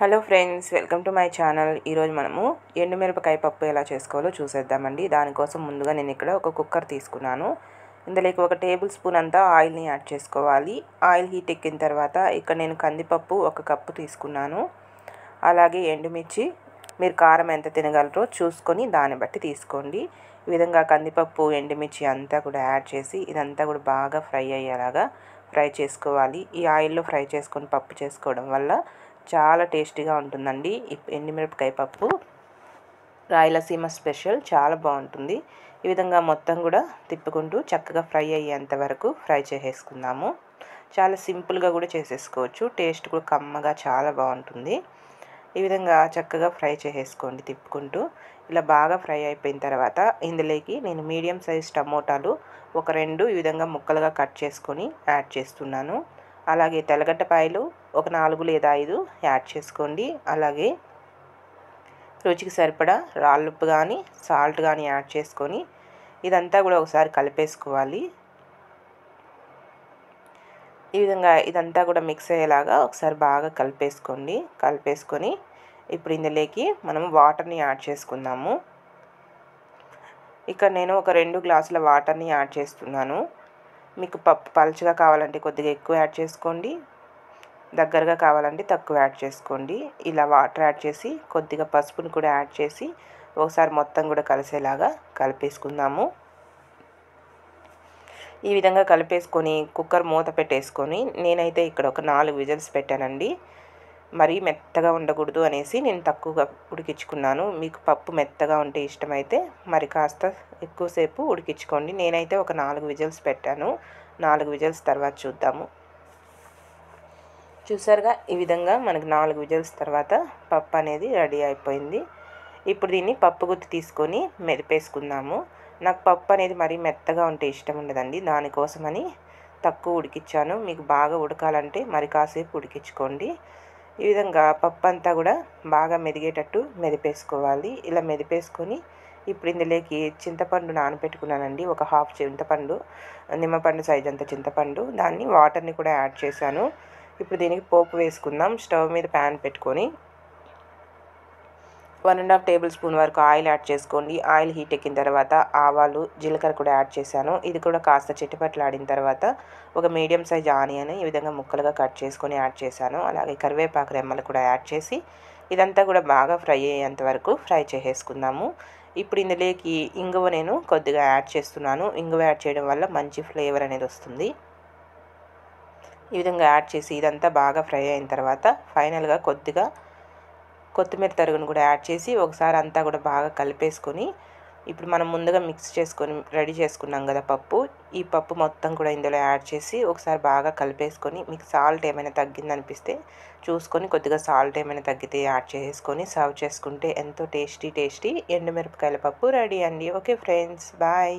Hello friends, welcome to my channel. ఈరోజు మనము ఎండుమిరపకాయ పప్పు ఎలా చేసుకోవాలో చూసేద్దామండి. దానికోసం ముందుగా నేను ఇక్కడ ఒక కుక్కర్ తీసుకున్నాను. ఇందులోకి 1 టేబుల్ స్పూన్ అంతా ఆయిల్ని యాడ్ చేసుకోవాలి. ఆయిల్ హీట్ ఎక్కిన తర్వాత ఇక్కడ నేను కందిపప్పు 1 కప్పు తీసుకున్నాను. అలాగే ఎండుమిర్చి, మీరు కారం ఎంత తినగలరో చూసుకొని దాన్ని బట్టి తీసుకోండి. ఈ విధంగా కందిపప్పు, ఎండుమిర్చి అంతా కూడా యాడ్ చేసి ఇదంతా కూడా బాగా ఫ్రై అయ్యేలాగా ఫ్రై చేసుకోవాలి. ఈ ఆయిల్లో ఫ్రై చేసుకొని పప్పు చేసుకోవడం వల్ల చాలా టేస్టీగా ఉంటుందండి. ఎండుమిరపకాయ పప్పు రాయలసీమ స్పెషల్, చాలా బాగుంటుంది. ఈ విధంగా మొత్తం కూడా తిప్పుకుంటూ చక్కగా ఫ్రై అయ్యేంత వరకు ఫ్రై చేసేసుకుందాము. చాలా సింపుల్గా కూడా చేసేసుకోవచ్చు. టేస్ట్ కూడా కమ్మగా చాలా బాగుంటుంది. ఈ విధంగా చక్కగా ఫ్రై చేసేసుకోండి తిప్పుకుంటూ. ఇలా బాగా ఫ్రై అయిపోయిన తర్వాత ఇందులోకి నేను మీడియం సైజ్ టమోటాలు 2 ఈ విధంగా ముక్కలుగా కట్ చేసుకొని యాడ్ చేస్తున్నాను. అలాగే తెల్లగడ్డపాయలు 4 లేదా 5 యాడ్ చేసుకోండి. అలాగే రుచికి సరిపడా రాళ్ళుప్పు కానీ సాల్ట్ కానీ యాడ్ చేసుకొని ఇదంతా కూడా ఒకసారి కలిపేసుకోవాలి. ఈ విధంగా ఇదంతా కూడా మిక్స్ అయ్యేలాగా ఒకసారి బాగా కలిపేసుకొని ఇప్పుడు ఇందులోకి మనం వాటర్ని యాడ్ చేసుకుందాము. ఇక్కడ నేను ఒక 2 గ్లాసుల వాటర్ని యాడ్ చేస్తున్నాను. మీకు పప్పు పలుచగా కావాలంటే కొద్దిగా ఎక్కువ యాడ్ చేసుకోండి, దగ్గరగా కావాలంటే తక్కువ యాడ్ చేసుకోండి. ఇలా వాటర్ యాడ్ చేసి కొద్దిగా పసుపుని కూడా యాడ్ చేసి ఒకసారి మొత్తం కూడా కలిసేలాగా కలిపేసుకుందాము. ఈ విధంగా కలిపేసుకొని కుక్కర్ మూత పెట్టేసుకొని నేనైతే ఇక్కడ ఒక 4 విజిల్స్ పెట్టానండి. మరీ మెత్తగా ఉండకూడదు అనేసి నేను తక్కువగా ఉడికించుకున్నాను. మీకు పప్పు మెత్తగా ఉంటే ఇష్టమైతే మరి కాస్త ఎక్కువసేపు ఉడికించుకోండి. నేనైతే ఒక 4 విజిల్స్ పెట్టాను. 4 విజిల్స్ తర్వాత చూద్దాము. చూసారుగా, ఈ విధంగా మనకు 4 విజిల్స్ తర్వాత పప్పు అనేది రెడీ అయిపోయింది. ఇప్పుడు దీన్ని పప్పు గుత్తి తీసుకొని మెదిపేసుకుందాము. నాకు పప్పు అనేది మరీ మెత్తగా ఉంటే ఇష్టం ఉండదండి, దానికోసమని తక్కువ ఉడికించాను. మీకు బాగా ఉడకాలంటే మరి కాసేపు ఉడికించుకోండి. ఈ విధంగా పప్పు అంతా కూడా బాగా మెదిగేటట్టు మెదిపేసుకోవాలి. ఇలా మెదిపేసుకొని ఇప్పుడు ఇందులోకి చింతపండు నానబెట్టుకున్నానండి. ఒక హాఫ్ చింతపండు, నిమ్మపండు సైజ్ అంత చింతపండు, దాన్ని వాటర్ని కూడా యాడ్ చేశాను. ఇప్పుడు దీనికి పోపు వేసుకుందాం. స్టవ్ మీద ప్యాన్ పెట్టుకొని 1½ టేబుల్ స్పూన్ వరకు ఆయిల్ యాడ్ చేసుకోండి. ఆయిల్ హీట్ ఎక్కిన తర్వాత ఆవాలు, జీలకర్ర కూడా యాడ్ చేశాను. ఇది కూడా కాస్త చిటపట్లాడిన తర్వాత ఒక మీడియం సైజ్ ఆనియన్ ఈ విధంగా ముక్కలుగా కట్ చేసుకొని యాడ్ చేశాను. అలాగే కరివేపాకు రెమ్మలు కూడా యాడ్ చేసి ఇదంతా కూడా బాగా ఫ్రై అయ్యేంత వరకు ఫ్రై చేసేసుకుందాము. ఇప్పుడు ఇందులోకి ఇంగువ నేను కొద్దిగా యాడ్ చేస్తున్నాను. ఇంగువ యాడ్ చేయడం వల్ల మంచి ఫ్లేవర్ అనేది వస్తుంది. ఈ విధంగా యాడ్ చేసి ఇదంతా బాగా ఫ్రై అయిన తర్వాత ఫైనల్గా కొద్దిగా కొత్తిమీర తరుగును కూడా యాడ్ చేసి ఒకసారి అంతా కూడా బాగా కలిపేసుకొని ఇప్పుడు మనం ముందుగా మిక్స్ చేసుకొని రెడీ చేసుకున్నాం కదా పప్పు, ఈ పప్పు మొత్తం కూడా ఇందులో యాడ్ చేసి ఒకసారి బాగా కలిపేసుకొని మీకు సాల్ట్ ఏమైనా తగ్గిందనిపిస్తే చూసుకొని కొద్దిగా సాల్ట్ ఏమైనా తగ్గితే యాడ్ చేసుకొని సర్వ్ చేసుకుంటే ఎంతో టేస్టీ ఎండుమిరపకాయల పప్పు రెడీ అండి. Okay friends, bye.